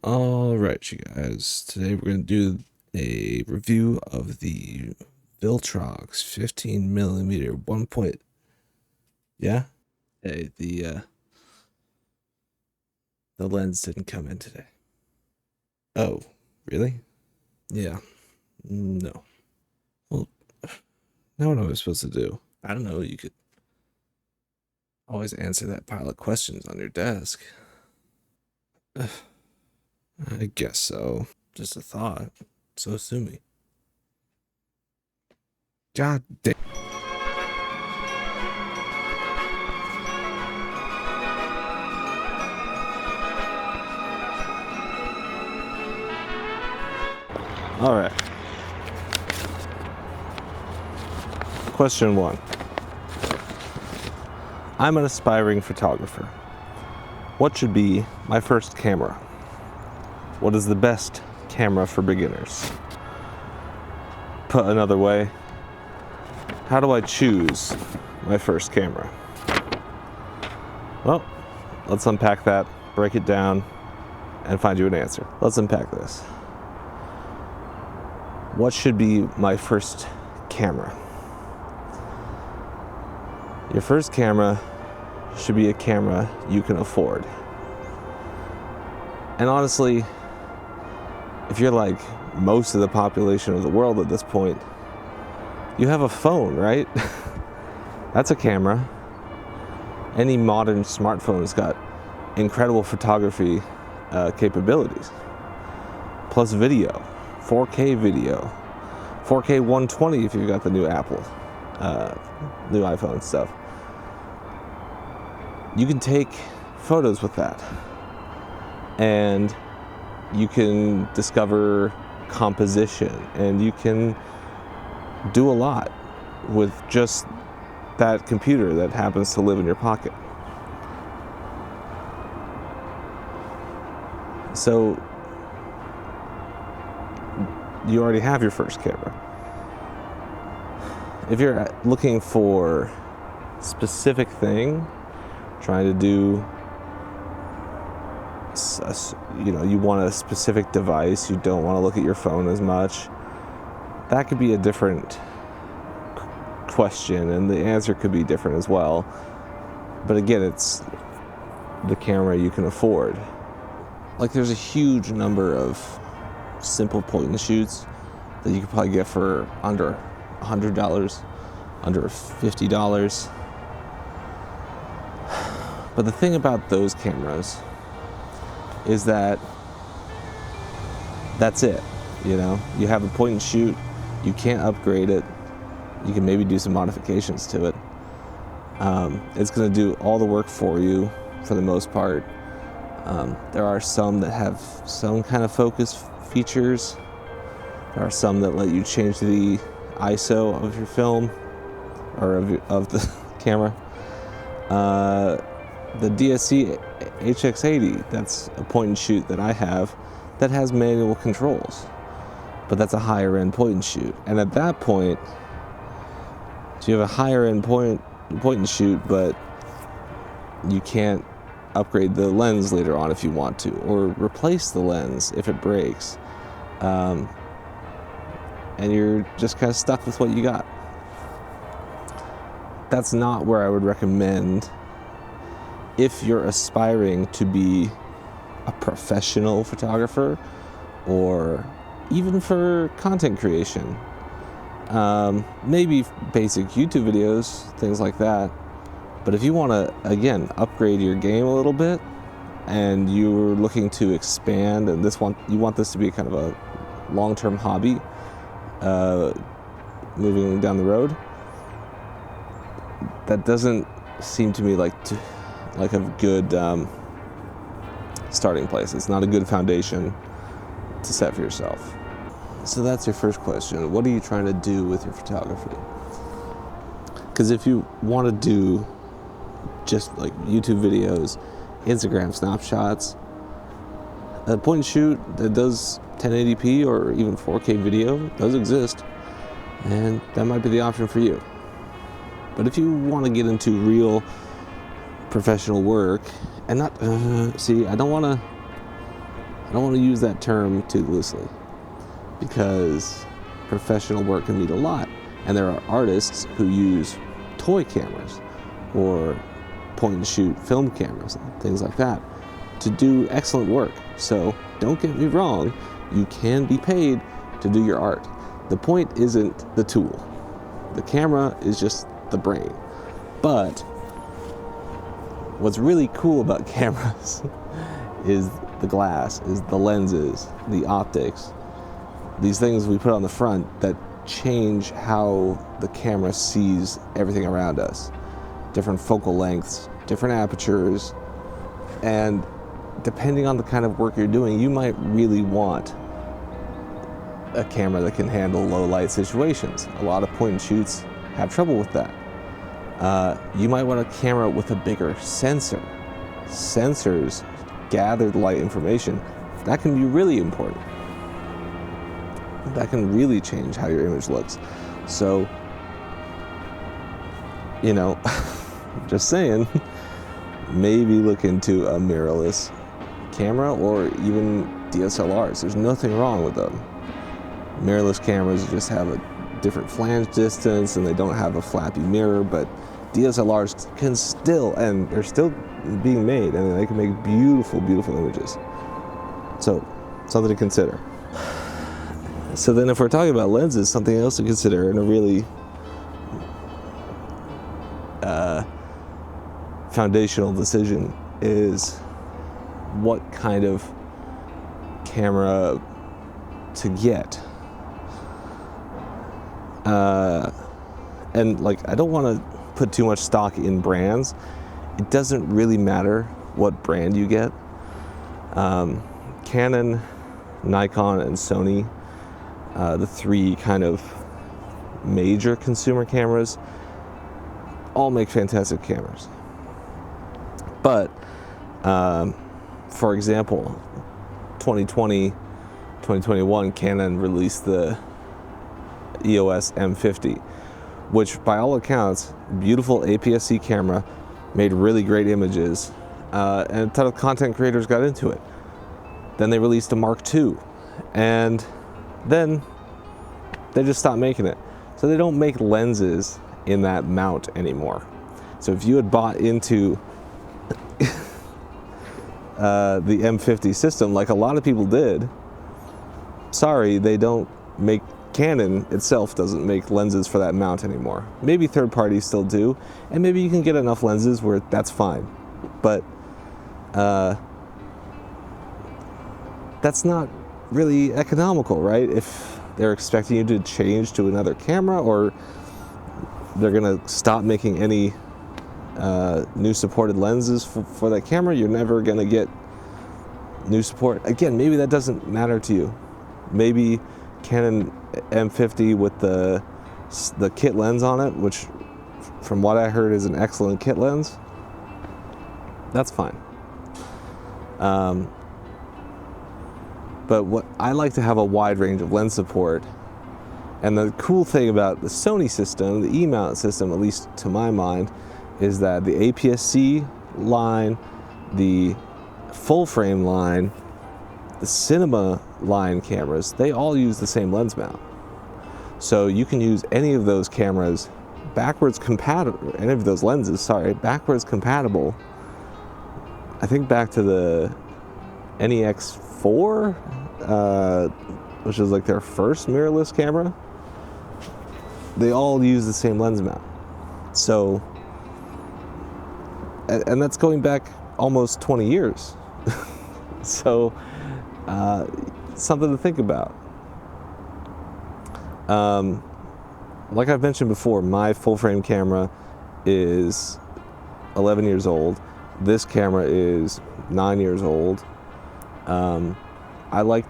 All right, you guys. Today we're going to do a review of the Viltrox 15 millimeter 1 point. Yeah. Hey, the lens didn't come in today. Oh, really? Yeah. No. Well, now what am I supposed to do? I don't know. You could always answer that pile of questions on your desk. I guess so. Just a thought. So sue me. God damn. All right. Question 1. I'm an aspiring photographer. What should be my first camera? What is the best camera for beginners? Put another way, how do I choose my first camera? Well, let's unpack that, break it down, and find you an answer. Let's unpack this. What should be my first camera? Your first camera should be a camera you can afford. And honestly, if you're like most of the population of the world at this point, you have a phone, right? That's a camera. Any modern smartphone has got incredible photography capabilities. Plus video, 4K video, 4K 120 if you've got the new Apple, new iPhone stuff. You can take photos with that, and you can discover composition, and you can do a lot with just that computer that happens to live in your pocket. So you already have your first camera. If you're looking for a specific thing, trying to do, you want a specific device, you don't want to look at your phone as much, that could be a different question, and the answer could be different as well. But again, it's the camera you can afford. Like, there's a huge number of simple point and shoots that you could probably get for under $100, under $50. But the thing about those cameras is that that's it. You have a point and shoot, you can't upgrade it. You can maybe do some modifications to it. It's going to do all the work for you for the most part. There are some that have some kind of focus features. There are some that let you change the ISO of your film or of the camera. The DSC HX80, that's a point and shoot that I have that has manual controls, but that's a higher end point and shoot. And at that point, so you have a higher end point and shoot, but you can't upgrade the lens later on if you want to, or replace the lens if it breaks. And you're just kind of stuck with what you got. That's not where I would recommend if you're aspiring to be a professional photographer, or even for content creation. Maybe basic YouTube videos, things like that. But if you want to, again, upgrade your game a little bit, and you're looking to expand, and you want this to be kind of a long-term hobby, moving down the road, that doesn't seem to me like a good starting place. It's not a good foundation to set for yourself. So that's your first question. What are you trying to do with your photography? Because if you want to do just like YouTube videos, Instagram snapshots, a point and shoot that does 1080p or even 4K video does exist, and that might be the option for you. But if you want to get into real professional work and not I don't want to I don't want to use that term too loosely, because professional work can mean a lot. And there are artists who use toy cameras or point and shoot film cameras, things like that, to do excellent work. So don't get me wrong, you can be paid to do your art. The point isn't the tool. The camera is just the brain. But what's really cool about cameras is the glass, is the lenses, the optics, these things we put on the front that change how the camera sees everything around us. Different focal lengths, different apertures, and depending on the kind of work you're doing, you might really want a camera that can handle low light situations. A lot of point and shoots have trouble with that. You might want a camera with a bigger sensor. Sensors gather the light information. That can be really important. That can really change how your image looks. So, you know, just saying, maybe look into a mirrorless camera or even DSLRs. There's nothing wrong with them. Mirrorless cameras just have a different flange distance and they don't have a flappy mirror, but DSLRs can still, and they're still being made, and they can make beautiful, beautiful images. So, something to consider. So then if we're talking about lenses, something else to consider, and a really foundational decision, is what kind of camera to get. And like, I don't want to put too much stock in brands. It doesn't really matter what brand you get. Canon, Nikon, and Sony, the three kind of major consumer cameras, all make fantastic cameras. But, for example, 2020, 2021, Canon released the EOS M50, which by all accounts, beautiful aps-c camera, made really great images, and a ton of content creators got into it. Then they released a Mark II, and then they just stopped making it. So they don't make lenses in that mount anymore. So if you had bought into the M50 system, like a lot of people did, sorry, they don't make. Canon itself doesn't make lenses for that mount anymore. Maybe third parties still do, and maybe you can get enough lenses where that's fine. But that's not really economical, right? If they're expecting you to change to another camera, or they're gonna stop making any new supported lenses for that camera, you're never gonna get new support. Again, maybe that doesn't matter to you. Maybe Canon M50 with the kit lens on it, which from what I heard is an excellent kit lens, that's fine. But what I like to have a wide range of lens support. And the cool thing about the Sony system, the E-mount system, at least to my mind, is that the aps-c line, the full frame line, the cinema line cameras, they all use the same lens mount. So you can use any of those cameras backwards compatible, any of those lenses, sorry, backwards compatible. I think back to the NEX4, which is like their first mirrorless camera. They all use the same lens mount. So, and that's going back almost 20 years. So, something to think about. Like I've mentioned before, my full frame camera is 11 years old. This camera is 9 years old. I like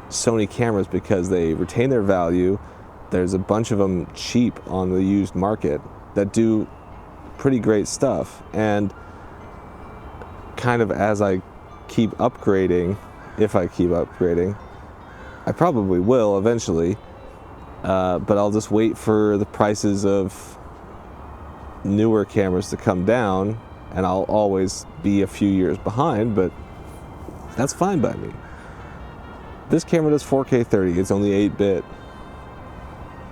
Sony cameras because they retain their value. There's a bunch of them cheap on the used market that do pretty great stuff. And kind of as I keep upgrading, if I keep upgrading, I probably will eventually, but I'll just wait for the prices of newer cameras to come down, and I'll always be a few years behind, but That's fine by me. This camera does 4K 30, it's only 8-bit.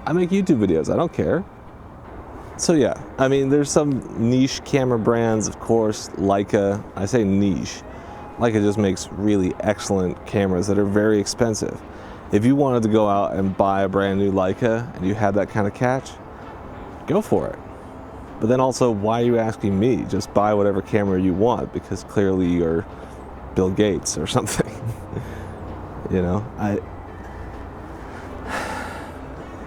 I make YouTube videos, I don't care. So yeah, I mean, there's some niche camera brands, of course. Leica, I say niche. Leica just makes really excellent cameras that are very expensive. If you wanted to go out and buy a brand new Leica and you had that kind of catch, go for it. But then also, why are you asking me? Just buy whatever camera you want, because clearly you're Bill Gates or something. You know,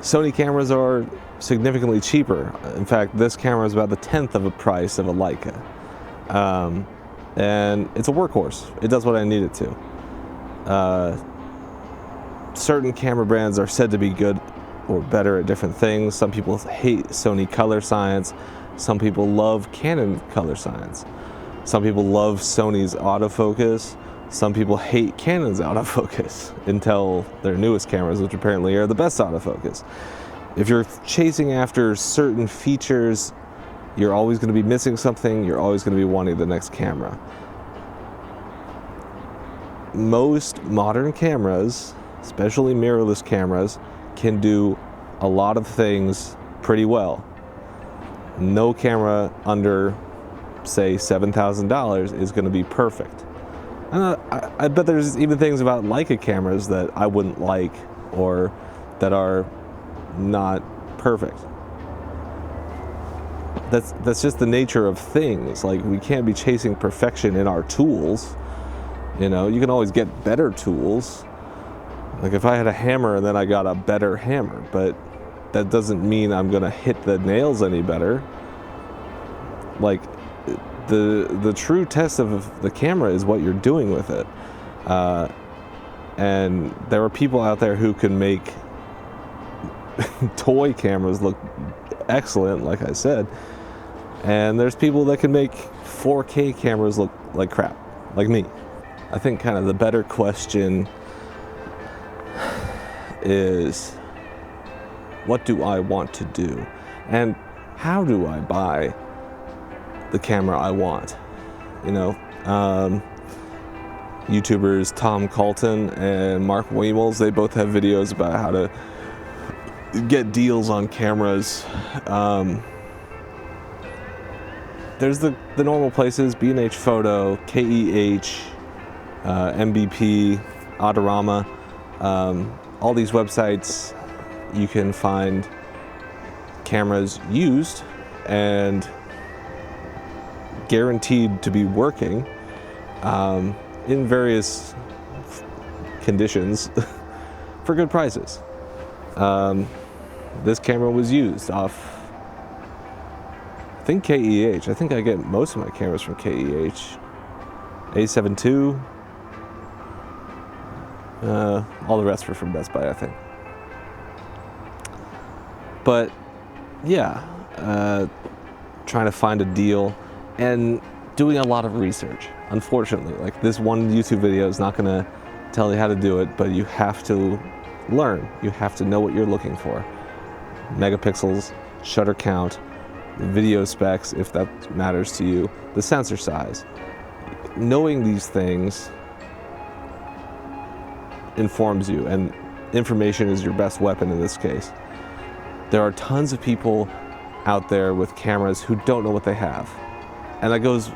Sony cameras are significantly cheaper. In fact, this camera is about the 10th of the price of a Leica. And it's a workhorse. It does what I need it to. Certain camera brands are said to be good or better at different things. Some people hate Sony color science. Some people love Canon color science. Some people love Sony's autofocus. Some people hate Canon's autofocus until their newest cameras, which apparently are the best autofocus. If you're chasing after certain features, you're always going to be missing something. You're always going to be wanting the next camera. Most modern cameras, especially mirrorless cameras, can do a lot of things pretty well. No camera under, say, $7,000 is going to be perfect. I bet there's even things about Leica cameras that I wouldn't like, or that are not perfect. That's just the nature of things. Like, we can't be chasing perfection in our tools. You know, you can always get better tools. Like, if I had a hammer and then I got a better hammer, but that doesn't mean I'm gonna hit the nails any better. Like, the true test of the camera is what you're doing with it. And there are people out there who can make toy cameras look excellent, like I said. And there's people that can make 4K cameras look like crap, like me. I think kind of the better question is, what do I want to do? And how do I buy the camera I want? You know, YouTubers Tom Colton and Mark Weimels, they both have videos about how to get deals on cameras. There's the normal places: B&H Photo, KEH, MBP, Adorama. All these websites, you can find cameras used and guaranteed to be working in various conditions for good prices. This camera was used off, I think, KEH. I think I get most of my cameras from KEH. A7 II. All the rest were from Best Buy, I think. But yeah, trying to find a deal and doing a lot of research. Unfortunately, like, this one YouTube video is not gonna tell you how to do it, but you have to learn. You have to know what you're looking for. Megapixels, shutter count, video specs, if that matters to you, the sensor size. Knowing these things informs you, and information is your best weapon in this case. There are tons of people out there with cameras who don't know what they have. And that goes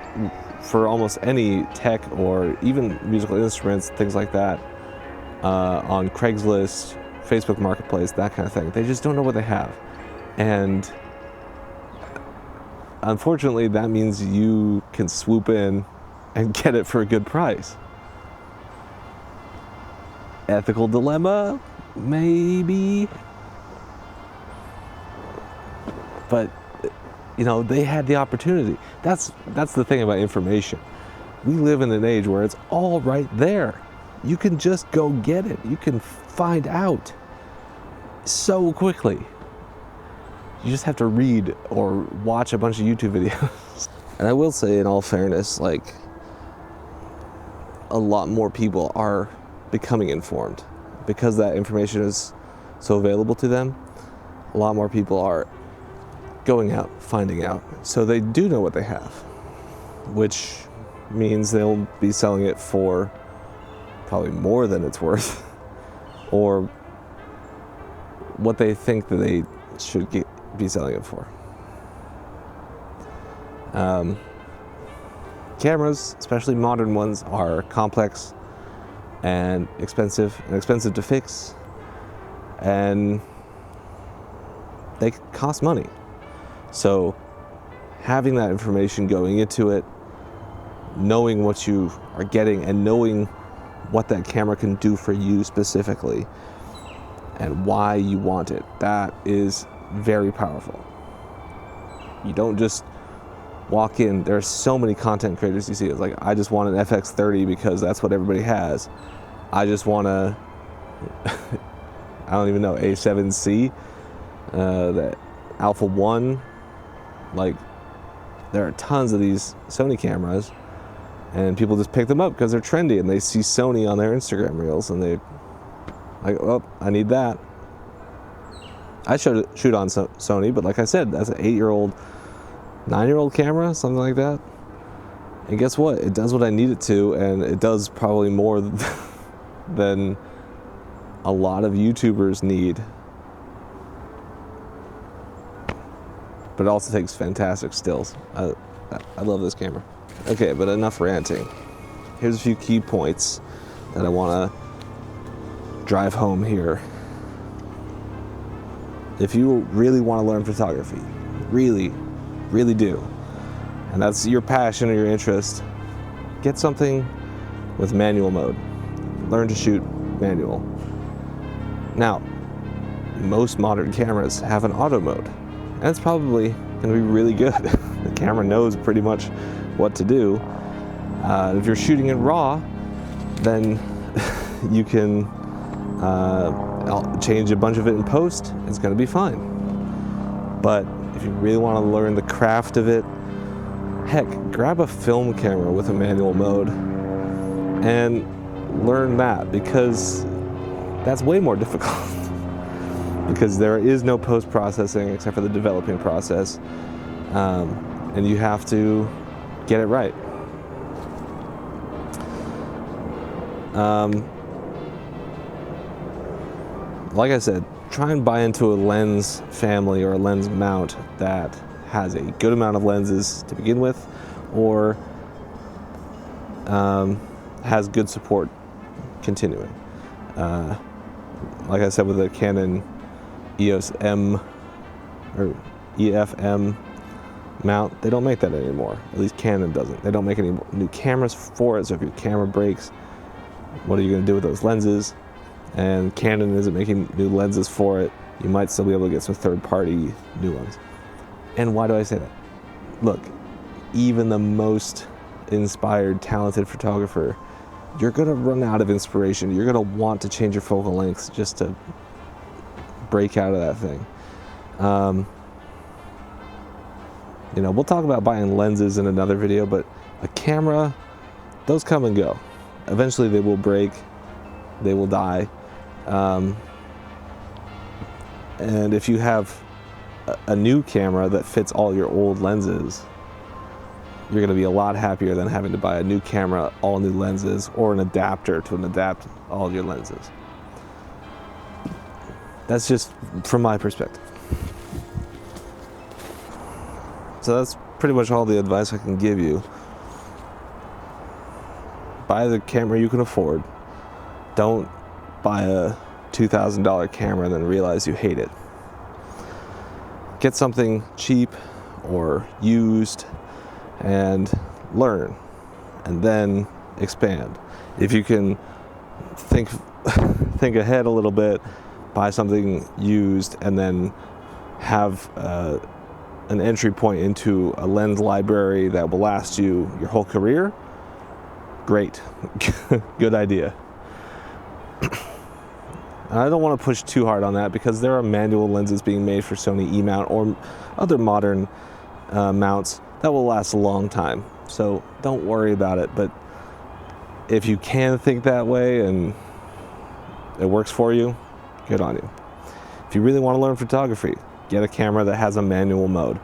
for almost any tech or even musical instruments, things like that, on Craigslist, Facebook Marketplace, that kind of thing. They just don't know what they have. And unfortunately, that means you can swoop in and get it for a good price. Ethical dilemma? Maybe. But, you know, they had the opportunity. That's the thing about information. We live in an age where it's all right there. You can just go get it. You can find out so quickly. You just have to read or watch a bunch of YouTube videos. And I will say, in all fairness, like, a lot more people are becoming informed because that information is so available to them. A lot more people are going out, finding out. So they do know what they have, which means they'll be selling it for probably more than it's worth, or what they think that they should be selling it for. Cameras, especially modern ones, are complex and expensive to fix, and they cost money. So having that information going into it, knowing what you are getting and knowing what that camera can do for you specifically and why you want it, that is very powerful. You don't just walk in. There are so many content creators you see. It's like, I just want an FX30 because that's what everybody has. I just want a, I don't even know, A7C, the Alpha 1. Like, there are tons of these Sony cameras, and people just pick them up because they're trendy, and they see Sony on their Instagram reels, and they like, oh, I need that. I should shoot on Sony, but like I said, that's an 8-year-old, 9-year-old camera, something like that. And guess what? It does what I need it to, and it does probably more than a lot of YouTubers need. But it also takes fantastic stills. I love this camera. Okay, but enough ranting. Here's a few key points that I want to drive home here. If you really want to learn photography, really do, and that's your passion or your interest, get something with manual mode. Learn to shoot manual. Now, most modern cameras have an auto mode, and it's probably going to be really good. The camera knows pretty much what to do. If you're shooting in RAW, then you can change a bunch of it in post. It's going to be fine. But if you really want to learn the craft of it, heck, grab a film camera with a manual mode and learn that, because that's way more difficult. Because there is no post-processing except for the developing process, and you have to get it right. Like I said, try and buy into a lens family or a lens mount that has a good amount of lenses to begin with, or has good support continuing. Like I said, with the Canon EOS M or EF-M mount, they don't make that anymore. At least Canon doesn't. They don't make any new cameras for it, so if your camera breaks, what are you going to do with those lenses? And Canon isn't making new lenses for it. You might still be able to get some third-party new ones. And why do I say that? Look, even the most inspired, talented photographer, you're going to run out of inspiration. You're going to want to change your focal lengths just to break out of that thing. You know, we'll talk about buying lenses in another video, but a camera, those come and go. Eventually they will break, they will die. And if you have a new camera that fits all your old lenses, you're going to be a lot happier than having to buy a new camera, all new lenses, or an adapter to adapt all your lenses. That's just from my perspective. So that's pretty much all the advice I can give you. Buy the camera you can afford. Don't buy a $2,000 camera and then realize you hate it. Get something cheap or used and learn, and then expand. If you can think ahead a little bit, buy something used and then have an entry point into a lens library that will last you your whole career, great. Good idea. I don't want to push too hard on that because there are manual lenses being made for Sony E-mount or other modern mounts that will last a long time. So don't worry about it. But if you can think that way and it works for you, good on you. If you really want to learn photography, get a camera that has a manual mode.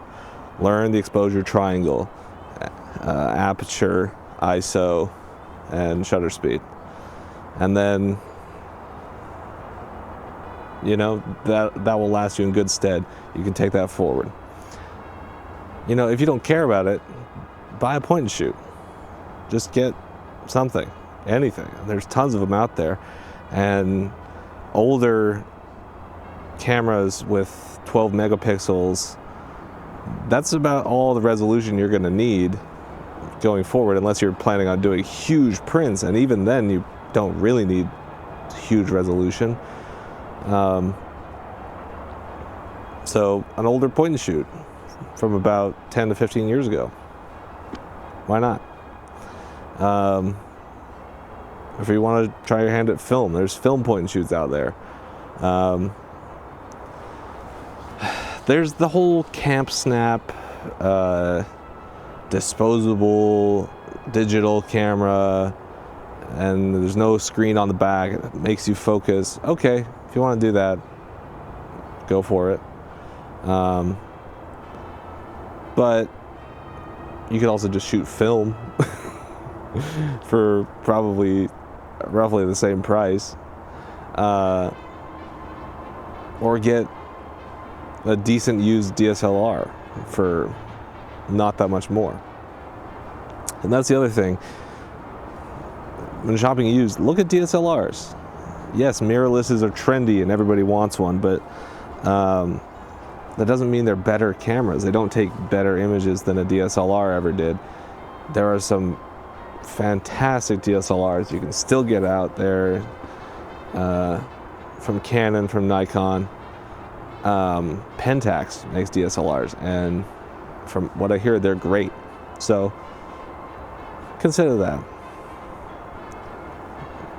Learn the exposure triangle, aperture, ISO, and shutter speed. And then, you know, that will last you in good stead. You can take that forward. You know, if you don't care about it, buy a point and shoot. Just get something, anything. There's tons of them out there. And older cameras with 12 megapixels, that's about all the resolution you're going to need going forward, unless you're planning on doing huge prints, and even then you don't really need huge resolution. So an older point and shoot from about 10 to 15 years ago. Why not? If you want to try your hand at film, there's film point and shoots out there. There's the whole camp snap, disposable digital camera, and there's no screen on the back. It makes you focus. Okay, if you want to do that, go for it. But you could also just shoot film for probably roughly the same price, or get a decent used DSLR for not that much more. And that's the other thing. When shopping used, look at DSLRs. Yes, mirrorlesses are trendy and everybody wants one, but that doesn't mean they're better cameras. They don't take better images than a DSLR ever did. There are some fantastic DSLRs you can still get out there, from Canon, from Nikon. Pentax makes DSLRs, and from what I hear, they're great. So consider that.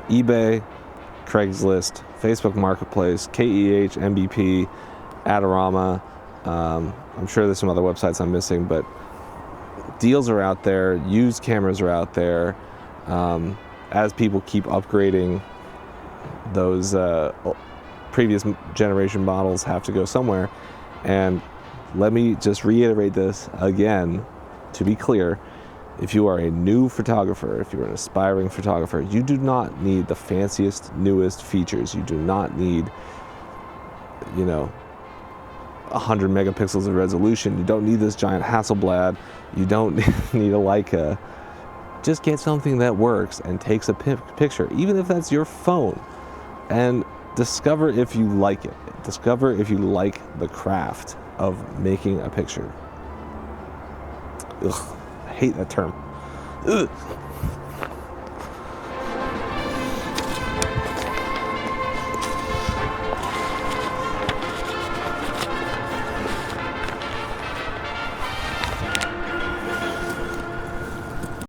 eBay, Craigslist, Facebook Marketplace, KEH, MBP, Adorama. I'm sure there's some other websites I'm missing, but deals are out there. Used cameras are out there. As people keep upgrading, those previous generation models have to go somewhere. And let me just reiterate this again, to be clear. If you are a new photographer, if you're an aspiring photographer, you do not need the fanciest, newest features. You do not need, 100 megapixels of resolution. You don't need this giant Hasselblad. You don't need a Leica. Just get something that works and takes a picture, even if that's your phone, and discover if you like it. Discover if you like the craft of making a picture. Ugh, I hate that term. Ugh.